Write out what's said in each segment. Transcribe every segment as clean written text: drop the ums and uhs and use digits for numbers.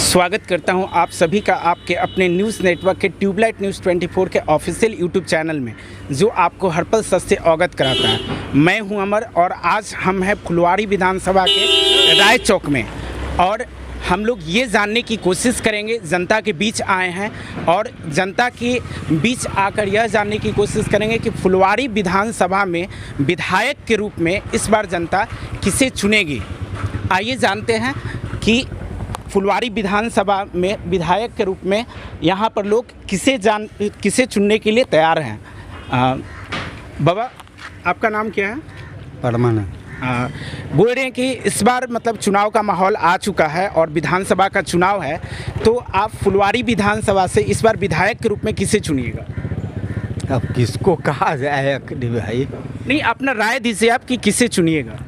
स्वागत करता हूं आप सभी का आपके अपने न्यूज़ नेटवर्क के ट्यूबलाइट न्यूज़ 24 के ऑफिशियल यूट्यूब चैनल में, जो आपको हर पल सच से अवगत कराता है। मैं हूं अमर और आज हम हैं फुलवारी विधानसभा के राय चौक में और हम लोग ये जानने की कोशिश करेंगे, जनता के बीच आए हैं और जनता के बीच आकर यह जानने की कोशिश करेंगे कि फुलवारी विधानसभा में विधायक के रूप में इस बार जनता किसे चुनेगी। आइए जानते हैं कि फुलवारी विधानसभा में विधायक के रूप में यहाँ पर लोग किसे चुनने के लिए तैयार हैं। बाबा, आपका नाम क्या है? परमानंद। बोल रहे हैं कि इस बार मतलब चुनाव का माहौल आ चुका है और विधानसभा का चुनाव है, तो आप फुलवारी विधानसभा से इस बार विधायक के रूप में किसे चुनिएगा? अब किसको कहा जाए भाई? नहीं, अपना राय दीजिए आप कि किसे चुनिएगा।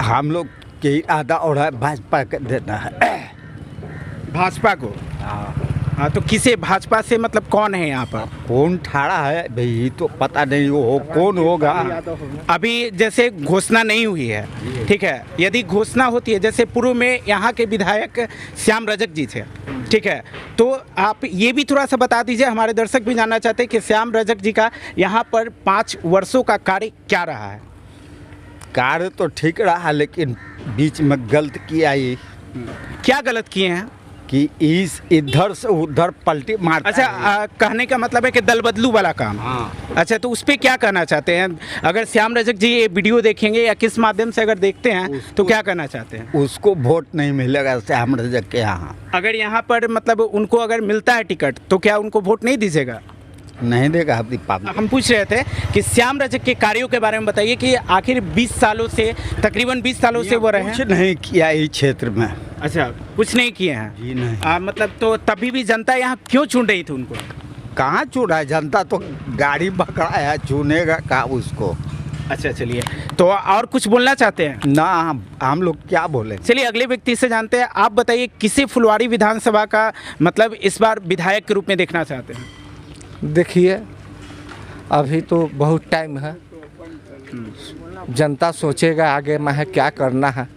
हम लोग के आधा और भाजपा का देना है। भाजपा को? हाँ, तो किसे भाजपा से मतलब कौन है यहाँ पर? कौन ठाड़ा है भाई, तो पता नहीं हो कौन होगा। अभी जैसे घोषणा नहीं हुई है, ठीक है। यदि घोषणा होती है, जैसे पूर्व में यहाँ के विधायक श्याम रजक जी थे, ठीक है, तो आप ये भी थोड़ा सा बता दीजिए, हमारे दर्शक भी जानना चाहते हैं कि श्याम रजक जी का यहाँ पर 5 वर्षों का कार्य क्या रहा है? कार्य तो ठीक रहा, लेकिन बीच में गलत किया ये। क्या गलत किए हैं? कि इधर से उधर पलटी मारता है। अच्छा, कहने का मतलब है कि दल बदलू वाला काम। हाँ। अच्छा, तो उस पर क्या कहना चाहते हैं? अगर श्याम रजक जी ये वीडियो देखेंगे या किस माध्यम से अगर देखते हैं तो क्या कहना चाहते हैं? उसको वोट नहीं मिलेगा श्याम रजक के यहाँ। अगर यहाँ पर मतलब उनको अगर मिलता है टिकट तो क्या उनको वोट नहीं दीजिएगा? नहीं देगा। हम पूछ रहे थे कि श्याम रजक के कार्यों के बारे में बताइए कि आखिर 20 सालों से, तकरीबन 20 सालों से वो रहे हैं। कुछ नहीं किया इस क्षेत्र में। अच्छा, कुछ नहीं किए हैं जी नहीं। मतलब तो तभी भी जनता यहाँ क्यों चुन रही थी उनको? कहाँ चुना है? जनता तो गाड़ी पकड़ा है, चुनेगा का उसको। अच्छा, चलिए, तो और कुछ बोलना चाहते हैं? ना, हम लोग क्या बोले। चलिए अगले व्यक्ति से जानते हैं। आप बताइए, किसे फुलवारी विधानसभा का मतलब इस बार विधायक के रूप में देखना चाहते हैं? देखिए, अभी तो बहुत टाइम है, जनता सोचेगा आगे में क्या करना है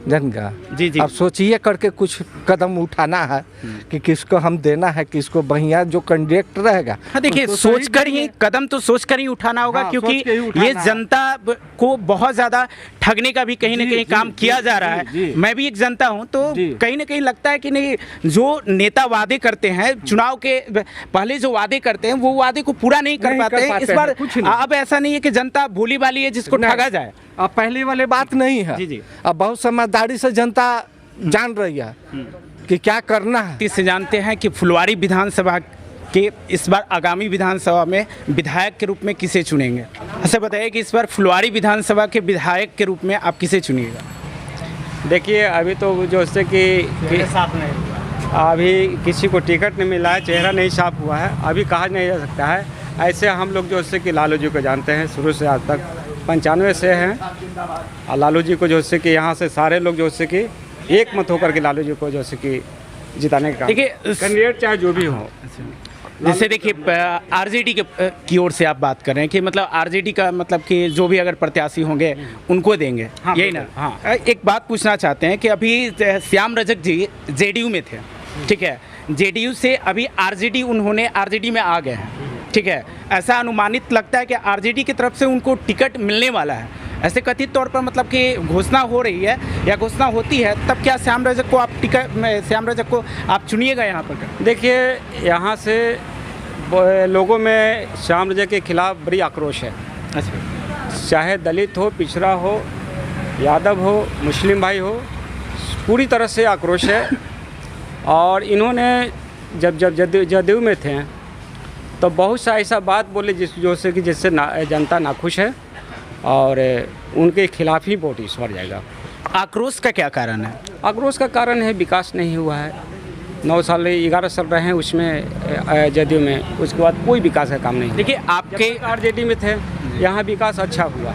जनगा। जी जी। अब सोचिए करके कुछ कदम उठाना है कि किसको हम देना है, किसको बढ़िया जो कैंडिडेट रहेगा। हाँ, देखिए, सोच कर ही कदम तो सोच कर ही उठाना होगा। हाँ, क्योंकि ये जनता को बहुत ज़्यादा ठगने का भी कहीं ना कहीं काम किया जा रहा है। मैं भी एक जनता हूँ, तो कहीं ना कहीं लगता है कि नहीं, जो नेता वादे करते हैं, चुनाव के पहले जो वादे करते हैं वो वादे को पूरा नहीं कर पाते हैं। इस बार अब ऐसा नहीं है कि जनता भोली भाली है जिसको ठगा जाए। अब पहले वाले बात नहीं है। जी जी। अब बहुत समझदारी से जनता जान रही है कि क्या करना है। इससे जानते हैं कि फुलवारी विधानसभा के इस बार आगामी विधानसभा में विधायक के रूप में किसे चुनेंगे। अच्छा, बताइए कि इस बार फुलवारी विधानसभा के विधायक के रूप में आप किसे चुनिएगा? देखिए, अभी तो जो से कि साफ नहीं, अभी किसी को टिकट नहीं मिला है, चेहरा नहीं साफ हुआ है, अभी कहा नहीं जा सकता है। ऐसे हम लोग जो से कि लालू जी को जानते हैं, शुरू से आज तक 95 से हैं, और लालू जी को जो से कि यहाँ से सारे लोग जो से कि एक मत होकर के लालू जी को जो से कि जिताने का देखिए, कैंडिडेट चाहे जो भी हो। जैसे देखिए, आरजेडी की ओर से आप बात कर रहे हैं कि मतलब आरजेडी का मतलब कि जो भी अगर प्रत्याशी होंगे उनको देंगे। हाँ, यही ना? हाँ। एक बात पूछना चाहते हैं कि अभी श्याम रजक जी जेडीयू में थे, ठीक है, जेडीयू से अभी आरजेडी उन्होंने आरजेडी में आ गए हैं, ठीक है। ऐसा अनुमानित लगता है कि आरजेडी की तरफ से उनको टिकट मिलने वाला है, ऐसे कथित तौर पर मतलब कि घोषणा हो रही है या घोषणा होती है, तब क्या श्याम रजक को आप चुनिएगा यहाँ पर? देखिए, यहाँ से लोगों में श्याम रजक के खिलाफ बड़ी आक्रोश है। अच्छा, चाहे दलित हो, पिछड़ा हो, यादव हो, मुस्लिम भाई हो, पूरी तरह से आक्रोश है। और इन्होंने जब जदयू में थे तो बहुत सा ऐसा बात बोले जिससे जनता नाखुश है और उनके खिलाफ ही वोट इस बार जाएगा। आक्रोश का क्या कारण है? आक्रोश का कारण है विकास नहीं हुआ है। 9 साल 11 साल रहे हैं उसमें जदयू में, उसके बाद कोई विकास का काम नहीं। देखिए, आपके आरजेडी में थे, यहाँ विकास अच्छा हुआ।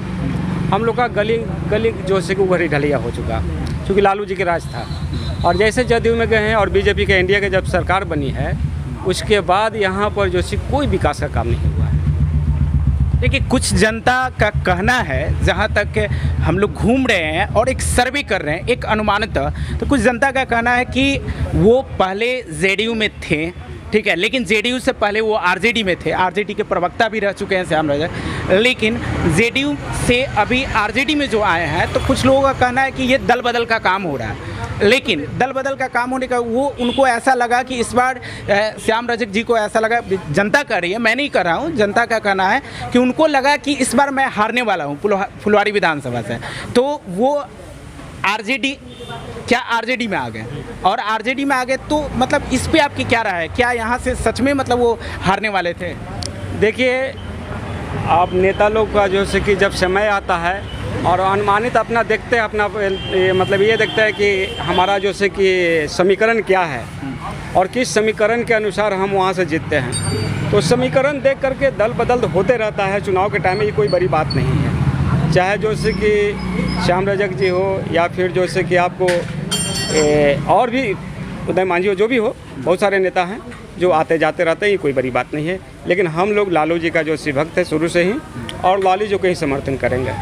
हम लोग का गली जो से कि उभरी ढलिया हो चुका, क्योंकि लालू जी के राज था। और जैसे जदयू में गए हैं और बीजेपी के इंडिया के जब सरकार बनी है, उसके बाद यहाँ पर जो सी कोई विकास का काम नहीं हुआ है। देखिए, कुछ जनता का कहना है, जहाँ तक हम लोग घूम रहे हैं और एक सर्वे कर रहे हैं एक अनुमानतः, तो कुछ जनता का कहना है कि वो पहले जेडीयू में थे, ठीक है, लेकिन जेडीयू से पहले वो आरजेडी में थे, आरजेडी के प्रवक्ता भी रह चुके हैं श्याम रजक, लेकिन जेडीयू से अभी आरजेडी में जो आए हैं, तो कुछ लोगों का कहना है कि ये दल बदल का काम हो रहा है। लेकिन दल बदल का काम होने का वो उनको ऐसा लगा कि इस बार श्याम रजक जी को ऐसा लगा, जनता कह रही है, मैं नहीं कर रहा हूँ, जनता का कहना है कि उनको लगा कि इस बार मैं हारने वाला हूँ फुलवारी विधानसभा से, तो वो आरजेडी में आ गए, और आरजेडी में आ गए तो मतलब इस पे आपकी क्या राय है? क्या यहाँ से सच में मतलब वो हारने वाले थे? देखिए, आप नेता लोग का जो से कि जब समय आता है और अनुमानित अपना देखते हैं, अपना मतलब ये देखते हैं कि हमारा जो से कि समीकरण क्या है और किस समीकरण के अनुसार हम वहाँ से जीतते हैं, तो समीकरण देख करके दल बदल होते रहता है चुनाव के टाइम में, ये कोई बड़ी बात नहीं है। चाहे जो से कि श्याम रजक जी हो या फिर जो से कि आपको और भी उदय मांझी हो, जो भी हो, बहुत सारे नेता हैं जो आते जाते रहते हैं, ये कोई बड़ी बात नहीं है। लेकिन हम लोग लालू जी का जो शिव भक्त है शुरू से ही, और लालू जी को ही समर्थन करेंगे,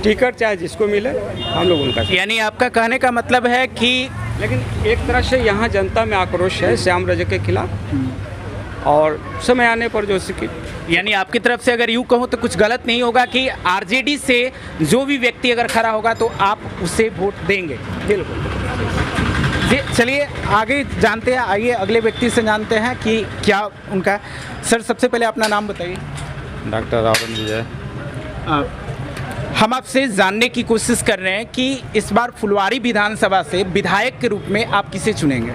टिकट चाहे जिसको मिले हम लोग उनका। यानी आपका कहने का मतलब है कि, लेकिन एक तरह से यहाँ जनता में आक्रोश है श्याम रजक के खिलाफ, और समय आने पर जो कि यानी आपकी तरफ से अगर यूँ कहूँ तो कुछ गलत नहीं होगा कि आरजेडी से जो भी व्यक्ति अगर खड़ा होगा तो आप उसे वोट देंगे? बिल्कुल जी, चलिए आगे जानते हैं, आइए अगले व्यक्ति से जानते हैं कि क्या उनका। सर, सबसे पहले अपना नाम बताइए। डॉक्टर रावण विजय। हम आपसे जानने की कोशिश कर रहे हैं कि इस बार फुलवारी विधानसभा से विधायक के रूप में आप किसे चुनेंगे?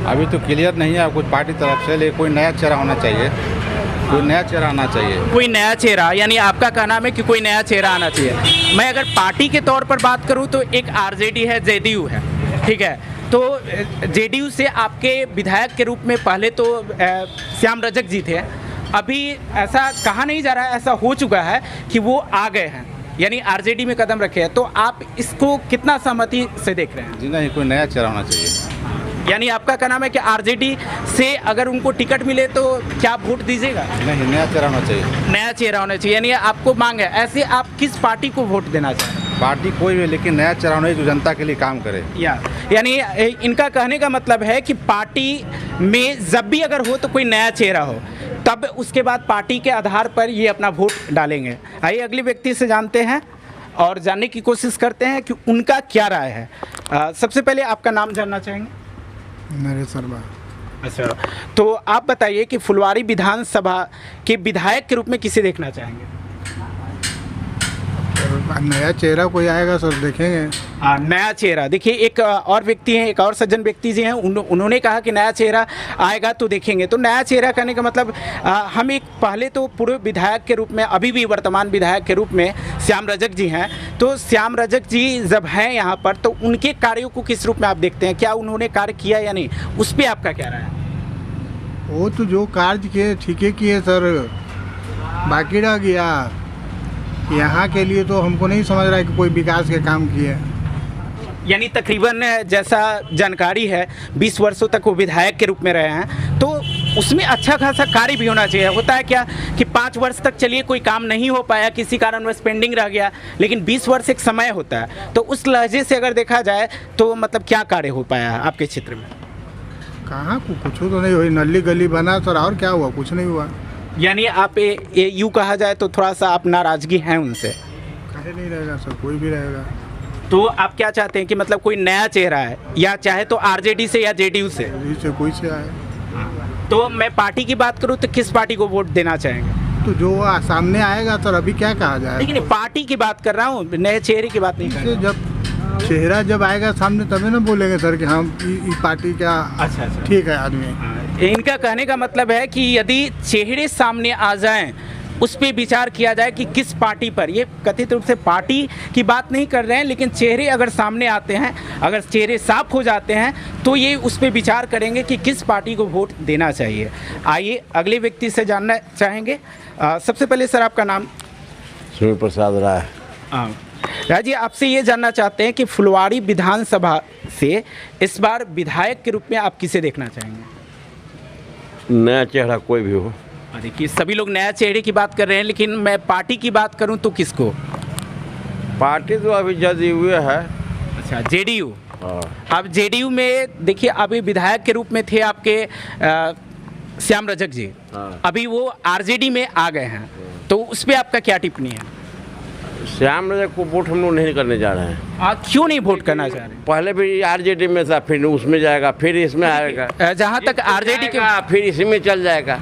अभी तो क्लियर नहीं है कुछ पार्टी तरफ से, लेकिन कोई नया चेहरा होना चाहिए, कोई नया चेहरा आना चाहिए। कोई नया चेहरा, यानी आपका कहना है कि कोई नया चेहरा आना चाहिए। मैं अगर पार्टी के तौर पर बात करूं तो एक आरजेडी है, जेडीयू है, ठीक है, तो जेडीयू से आपके विधायक के रूप में पहले तो श्याम रजक जी थे, अभी ऐसा कहा नहीं जा रहा है, ऐसा हो चुका है कि वो आ गए हैं, यानी आरजेडी में कदम रखे हैं, तो आप इसको कितना सहमति से देख रहे हैं? जी नहीं, कोई नया चेहरा होना चाहिए। यानी आपका कहना है कि आरजेडी से अगर उनको टिकट मिले तो क्या आप वोट दीजिएगा? नहीं, नया चेहरा होना चाहिए। नया चेहरा होना चाहिए, यानी आपको मांग है। ऐसे आप किस पार्टी को वोट देना चाहें? पार्टी कोई भी, लेकिन नया चेहरा होना चाहिए जो जनता के लिए काम करे। यानी इनका कहने का मतलब है कि पार्टी में जब भी अगर हो तो कोई नया चेहरा हो, तब उसके बाद पार्टी के आधार पर ये अपना वोट डालेंगे। आइए अगले व्यक्ति से जानते हैं और जानने की कोशिश करते हैं कि उनका क्या राय है। सबसे पहले आपका नाम जानना चाहेंगे? नरेश शर्मा। अच्छा, तो आप बताइए कि फुलवारी विधानसभा के विधायक के रूप में किसे देखना चाहेंगे? नया चेहरा कोई आएगा सर, देखेंगे। नया चेहरा, देखिए एक और व्यक्ति हैं, एक और सज्जन व्यक्ति जी हैं, उन्होंने कहा कि नया चेहरा आएगा तो देखेंगे। तो नया चेहरा कहने का मतलब हम एक पहले तो पूर्व विधायक के रूप में, अभी भी वर्तमान विधायक के रूप में श्याम रजक जी हैं, तो श्याम रजक जी जब हैं यहाँ पर तो उनके कार्यों को किस रूप में आप देखते हैं? क्या उन्होंने कार्य किया या नहीं, उस पर आपका क्या राय है? वो तो जो कार्य किए ठीक है किए सर, बाकी रह गया यहाँ के लिए तो हमको नहीं समझ रहा है कि कोई विकास के काम किए। यानी तकरीबन जैसा जानकारी है 20 वर्षों तक वो विधायक के रूप में रहे हैं, तो उसमें अच्छा खासा कार्य भी होना चाहिए। होता है क्या कि 5 वर्ष तक चलिए कोई काम नहीं हो पाया, किसी कारणवश पेंडिंग रह गया, लेकिन 20 वर्ष एक समय होता है, तो उस लहजे से अगर देखा जाए तो मतलब क्या कार्य हो पाया है आपके क्षेत्र में? कहाँ कुछ तो नहीं हुई, नली गली बना सर, और क्या हुआ? कुछ नहीं हुआ। यानी आप यूँ कहा जाए तो थोड़ा सा आप नाराज़गी हैं उनसे? कहे नहीं रहेगा सर, कोई भी रहेगा। तो आप क्या चाहते हैं कि मतलब कोई नया चेहरा है, या चाहे तो आरजेडी से या जेडीयू से? से कोई से आए। तो मैं पार्टी की बात करूं तो किस पार्टी को वोट देना चाहेंगे? तो जो सामने आएगा सर, अभी क्या कहा जाए। लेकिन पार्टी की बात कर रहा हूँ, नए चेहरे की बात नहीं कर रहा हूं। जब चेहरा जब आएगा सामने तभी ना बोलेंगे सर कि हम इस पार्टी का अच्छा ठीक है आदमी। इनका कहने का मतलब है कि यदि चेहरे सामने आ जाएं, उस पर विचार किया जाए कि किस पार्टी पर, ये कथित रूप से पार्टी की बात नहीं कर रहे हैं, लेकिन चेहरे अगर सामने आते हैं, अगर चेहरे साफ हो जाते हैं तो ये उस पर विचार करेंगे कि किस पार्टी को वोट देना चाहिए। आइए अगले व्यक्ति से जानना चाहेंगे। सबसे पहले सर आपका नाम? सूर्य प्रसाद राय। राय जी, आपसे ये जानना चाहते हैं कि फुलवारी विधानसभा से इस बार विधायक के रूप में आप किसे देखना चाहेंगे? नया चेहरा कोई भी हो। देखिए सभी लोग नया चेहरे की बात कर रहे हैं, लेकिन मैं पार्टी की बात करूं तो किसको? पार्टी तो अभी जदयू है। अच्छा, जेडीयू। हाँ। अब जेडीयू में देखिए, अभी विधायक के रूप में थे आपके श्याम रजक जी, हाँ। अभी वो आरजेडी में आ गए हैं, तो उस पर आपका क्या टिप्पणी है? श्याम रजक को वोट हम लोग नहीं करने जा रहे हैं। आप क्यों नहीं वोट करना चाह रहे? पहले भी आरजेडी में था, फिर उसमें जाएगा, फिर इसमें आएगा। जहाँ तक आरजेडी के फिर इसी में चल जाएगा।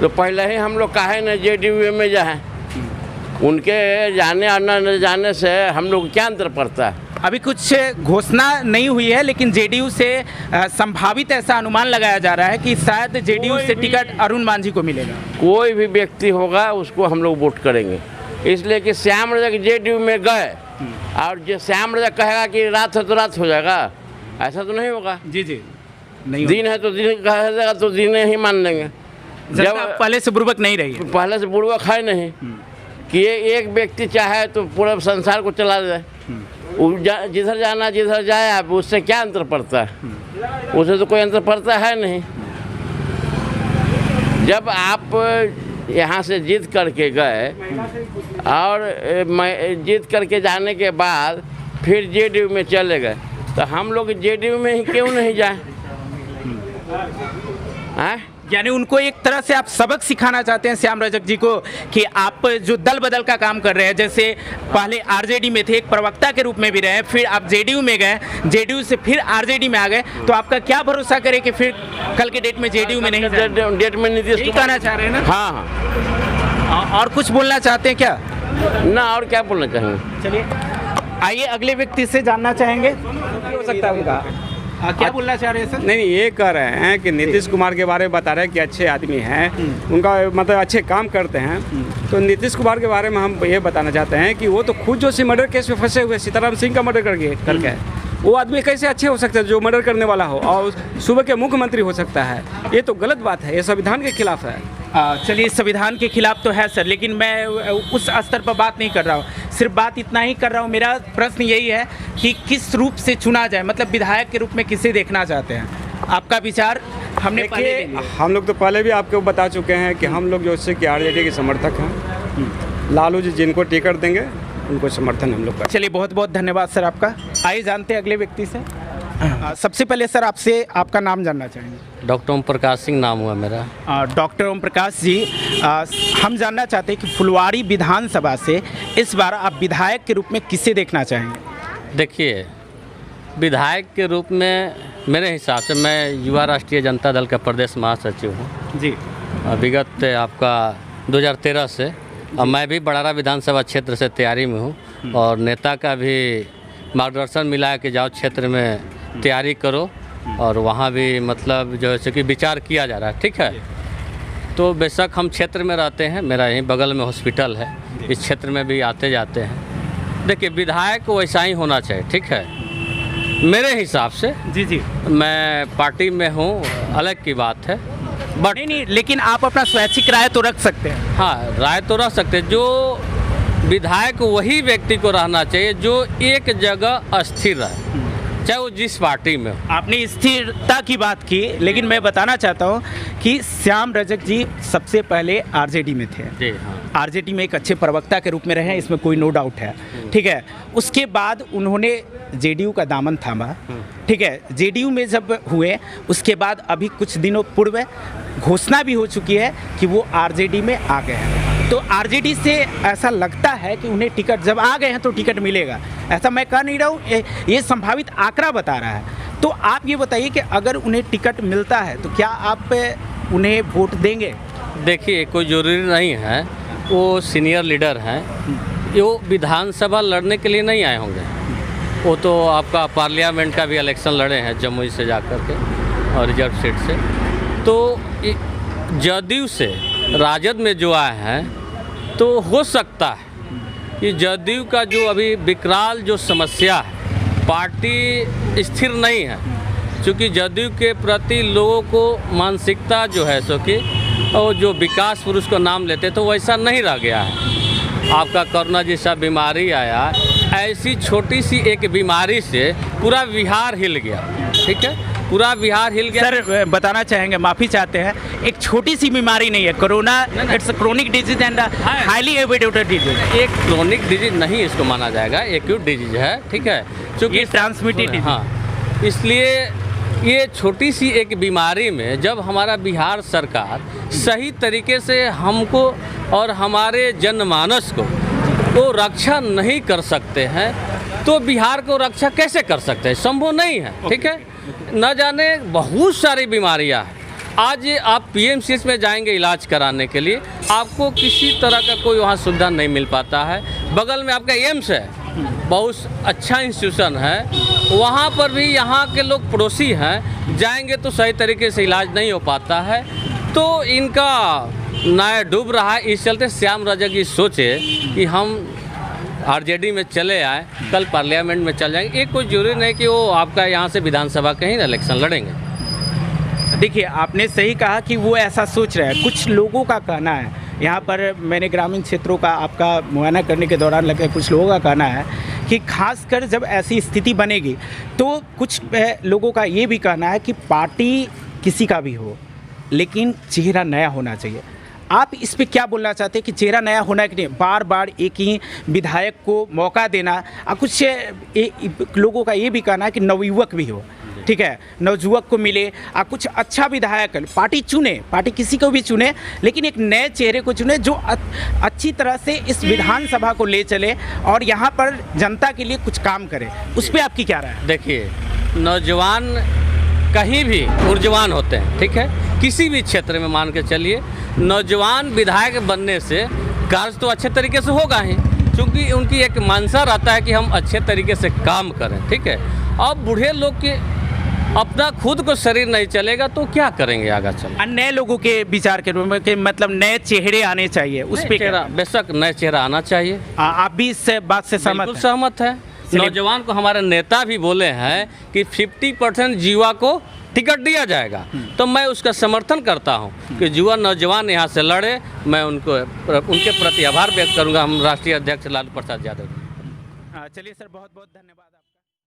तो पहले ही हम लोग काहे न जेडीयू में जाए। उनके जाने और न जाने से हम लोग क्या अंतर पड़ता है? अभी कुछ घोषणा नहीं हुई है, लेकिन जेडीयू से संभावित ऐसा अनुमान लगाया जा रहा है कि शायद जेडीयू से टिकट अरुण मांझी को मिलेगा। कोई भी व्यक्ति होगा उसको हम लोग वोट करेंगे, इसलिए कि श्याम रजक जेडीयू में गए और जो श्याम रजक कहेगा कि रात है तो रात हो जाएगा, ऐसा तो नहीं होगा। जी जी, नहीं दिन है तो दिन कहा जाएगा, तो दिन ही मान लेंगे। जब पहले से बुर्बक नहीं रही है। पहले से बुर्बक है नहीं कि ये एक व्यक्ति चाहे तो पूरा संसार को चला जाए। जिधर जाना जिधर जाए, आप उससे क्या अंतर पड़ता है? उससे तो कोई अंतर पड़ता है नहीं। जब आप यहाँ से जीत करके गए और जीत करके जाने के बाद फिर जेडीयू में चले गए, तो हम लोग जेडीयू में ही क्यों नहीं जाए? यानी उनको एक तरह से आप सबक सिखाना चाहते हैं श्याम रजक जी को कि आप जो दल बदल का काम कर रहे हैं, जैसे पहले आरजेडी में थे, एक प्रवक्ता के रूप में भी रहे, फिर आप जेडीयू में गए, जेडीयू से फिर आरजेडी में आ गए, तो आपका क्या भरोसा करे कि फिर कल के डेट में जेडीयू में नहीं डेट में नीतीश यही कहना चाह रहे हैं ना? हाँ हाँ। और कुछ बोलना चाहते हैं क्या? ना, और क्या बोलना चाहेंगे? चलिए आइए अगले व्यक्ति से जानना चाहेंगे। हो सकता है उनका क्या बोलना चाह रहे हैं सर? नहीं, ये कह रहे हैं कि नीतीश कुमार के बारे में बता रहे हैं कि अच्छे आदमी हैं, उनका मतलब अच्छे काम करते हैं। तो नीतीश कुमार के बारे में हम ये बताना चाहते हैं कि वो तो खुद जो मर्डर केस में फंसे हुए, सीताराम सिंह का मर्डर करके वो आदमी कैसे अच्छे हो सकते हैं जो मर्डर करने वाला हो और सूबे के मुख्यमंत्री हो सकता है? ये तो गलत बात है, ये संविधान के खिलाफ है। चलिए, संविधान के खिलाफ तो है सर, लेकिन मैं उस स्तर पर बात नहीं कर रहा हूँ, सिर्फ बात इतना ही कर रहा हूँ। मेरा प्रश्न यही है कि किस रूप से चुना जाए, मतलब विधायक के रूप में किसे देखना चाहते हैं? आपका विचार हमने पहले हम लोग तो पहले भी आपको बता चुके हैं कि हम लोग जो इससे कि आरजेडी के समर्थक हैं। लालू जी जिनको टिकट देंगे उनको समर्थन हम लोग का। चलिए, बहुत बहुत धन्यवाद सर आपका। आइए जानते हैं अगले व्यक्ति से। सबसे पहले सर आपसे आपका नाम जानना चाहेंगे। डॉक्टर ओम प्रकाश सिंह नाम हुआ मेरा। डॉक्टर ओम प्रकाश जी, हम जानना चाहते हैं कि फुलवारी विधानसभा से इस बार आप विधायक के रूप में किसे देखना चाहेंगे? देखिए, विधायक के रूप में मेरे हिसाब से मैं युवा राष्ट्रीय जनता दल का प्रदेश महासचिव हूँ जी। विगत आपका 2013 से, और मैं भी बड़ारा विधानसभा क्षेत्र से तैयारी में हूँ और नेता का भी मार्गदर्शन मिला है कि जाओ क्षेत्र में तैयारी करो और वहाँ भी मतलब जो है कि विचार किया जा रहा है। ठीक है, तो बेशक हम क्षेत्र में रहते हैं, मेरा यहीं बगल में हॉस्पिटल है, इस क्षेत्र में भी आते जाते हैं। देखिए, विधायक वैसा ही होना चाहिए। ठीक है, मेरे हिसाब से। जी जी, मैं पार्टी में हूँ, अलग की बात है, बट नहीं, लेकिन आप अपना स्वैच्छिक राय तो रख सकते हैं। हाँ, राय तो रख सकते हैं। जो विधायक वही व्यक्ति को रहना चाहिए जो एक जगह अस्थिर रहे, चाहे वो जिस पार्टी में हो। आपने स्थिरता की बात की, लेकिन मैं बताना चाहता हूँ कि श्याम रजक जी सबसे पहले आरजेडी में थे। जी हाँ, आरजेडी में एक अच्छे प्रवक्ता के रूप में रहे, इसमें कोई नो डाउट है। ठीक है, उसके बाद उन्होंने जेडीयू का दामन थामा। ठीक है, जेडीयू में जब हुए उसके बाद अभी कुछ दिनों पूर्व घोषणा भी हो चुकी है कि वो आरजेडी में आ गए हैं। तो आरजेडी से ऐसा लगता है कि उन्हें टिकट, जब आ गए हैं तो टिकट मिलेगा, ऐसा मैं कह नहीं रहा हूँ, ये संभावित आंकड़ा बता रहा है। तो आप ये बताइए कि अगर उन्हें टिकट मिलता है तो क्या आप उन्हें वोट देंगे? देखिए, कोई ज़रूरी नहीं है, वो सीनियर लीडर हैं, वो विधानसभा लड़ने के लिए नहीं आए होंगे। वो तो आपका पार्लियामेंट का भी इलेक्शन लड़े हैं जमुई से जा कर के और रिजर्व सीट से। तो जदयू से राजद में जो आए हैं, तो हो सकता है कि जदयू का जो अभी विकराल जो समस्या है, पार्टी स्थिर नहीं है, क्योंकि जदयू के प्रति लोगों को मानसिकता जो है सो कि और जो विकास पुरुष को नाम लेते तो वैसा नहीं रह गया है। आपका कोरोना जैसा बीमारी आया, ऐसी छोटी सी एक बीमारी से पूरा बिहार हिल गया। ठीक है, पूरा बिहार हिल गया। सर बताना चाहेंगे, माफ़ी चाहते हैं, एक छोटी सी बीमारी नहीं है corona, it's chronic disease and highly evaded disease. एक क्रोनिक डिजीज नहीं इसको माना जाएगा, एक्यूट डिजीज है, ठीक है, क्योंकि ये ट्रांसमिटेड। हाँ, इसलिए ये छोटी सी एक बीमारी में जब हमारा बिहार सरकार सही तरीके से हमको और हमारे जनमानस को रक्षा नहीं कर सकते हैं, तो बिहार को रक्षा कैसे कर सकते हैं? संभव नहीं है, ठीक है। न जाने बहुत सारी बीमारियां हैं। आज आप पीएमसीएच में जाएंगे इलाज कराने के लिए, आपको किसी तरह का कोई वहाँ सुविधा नहीं मिल पाता है। बगल में आपका एम्स है, बहुत अच्छा इंस्टीट्यूशन है, वहाँ पर भी यहाँ के लोग पड़ोसी हैं, जाएंगे तो सही तरीके से इलाज नहीं हो पाता है। तो इनका नाव डूब रहा है। इस चलते श्याम रजक जी सोचे कि हम आरजेडी में चले आए, कल पार्लियामेंट में चल जाएंगे। एक कोई जरूरी नहीं कि वो आपका यहाँ से विधानसभा के ही इलेक्शन लड़ेंगे। देखिए, आपने सही कहा कि वो ऐसा सोच रहे हैं। कुछ लोगों का कहना है, यहाँ पर मैंने ग्रामीण क्षेत्रों का आपका मुआयना करने के दौरान लगे, कुछ लोगों का कहना है कि खासकर जब ऐसी स्थिति बनेगी तो कुछ लोगों का ये भी कहना है कि पार्टी किसी का भी हो, लेकिन चेहरा नया होना चाहिए। आप इस पे क्या बोलना चाहते हैं कि चेहरा नया होना कि नहीं, बार बार एक ही विधायक को मौका देना? कुछ लोगों का ये भी कहना है कि नवयुवक भी हो, ठीक है, नवयुवक को मिले, कुछ अच्छा विधायक पार्टी चुने, पार्टी किसी को भी चुने, लेकिन एक नए चेहरे को चुने जो अच्छी तरह से इस विधानसभा को ले चले और यहाँ पर जनता के लिए कुछ काम करे। उस पर आपकी क्या राय है? देखिए, नौजवान कहीं भी ऊर्जवान होते हैं, ठीक है, किसी भी क्षेत्र में मान के चलिए। नौजवान विधायक बनने से कार्य तो अच्छे तरीके से होगा ही, क्योंकि उनकी एक मानसा रहता है कि हम अच्छे तरीके से काम करें, ठीक है। अब बूढ़े लोग के अपना खुद को शरीर नहीं चलेगा तो क्या करेंगे आगे चल? नए लोगों के विचार के रूप में कि मतलब नए चेहरे आने चाहिए, उस पे चेहरा, बेशक नए चेहरा आना चाहिए। आप भी इस बात से सहमत है। नौजवान को हमारे नेता भी बोले हैं कि 50% युवा को टिकट दिया जाएगा, तो मैं उसका समर्थन करता हूं कि युवा नौजवान यहाँ से लड़े। मैं उनके प्रति आभार व्यक्त करूंगा, हम राष्ट्रीय अध्यक्ष लालू प्रसाद यादव। चलिए सर, बहुत बहुत धन्यवाद।